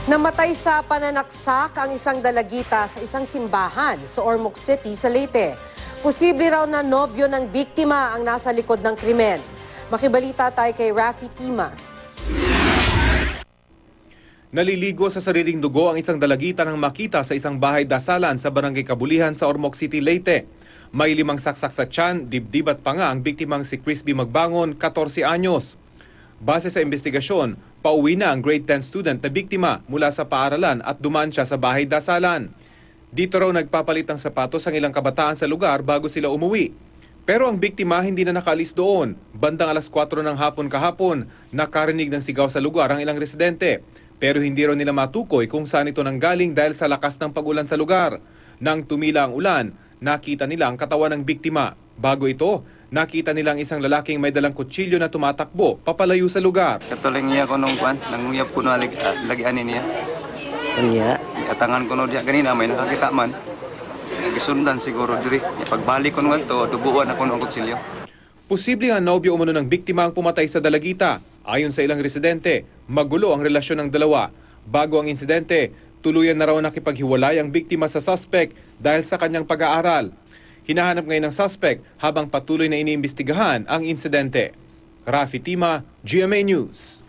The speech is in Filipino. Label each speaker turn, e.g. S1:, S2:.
S1: Namatay sa pananaksak ang isang dalagita sa isang simbahan sa Ormoc City sa Leyte. Posible raw na nobyo ng biktima ang nasa likod ng krimen. Makibalita tayo kay Rafi Tima.
S2: Naliligo sa sariling dugo ang isang dalagita nang makita sa isang bahay dasalan sa Barangay Kabulihan sa Ormoc City, Leyte. May 5 saksak sa tiyan, dibdib at panga ang biktimang si Crispy Magbangon, 14 anyos. Base sa investigasyon, pauwi na ang grade 10 student na biktima mula sa paaralan at dumaan siya sa bahay dasalan. Dito raw nagpapalit ng sapatos ang ilang kabataan sa lugar bago sila umuwi. Pero ang biktima hindi na nakaalis doon. Bandang alas 4 ng hapon kahapon, nakarinig ng sigaw sa lugar ang ilang residente. Pero hindi raw nila matukoy kung saan ito nanggaling dahil sa lakas ng pag-ulan sa lugar. Nang tumila ang ulan, nakita nila ang katawan ng biktima. Bago ito, nakita nilang isang lalaking may dalang kutsilyo na tumatakbo papalayo sa lugar.
S3: Katuling niya ko nung kwan, nanguyap ko na lagianin niya.
S4: Kanya?
S3: Atangan ko no diya kanina may nakakita man. Gisundan siguro diri. Pagbalik ko nung to, duguan ako ng kutsilyo.
S2: Posible nga nobyo umano ng biktima ang pumatay sa dalagita. Ayon sa ilang residente, magulo ang relasyon ng dalawa. Bago ang insidente, tuluyan na raw nakipaghiwalay ang biktima sa suspect dahil sa kanyang pag-aaral. Hinahanap ngayon ng suspect habang patuloy na iniimbestigahan ang insidente. Rafi Tima, GMA News.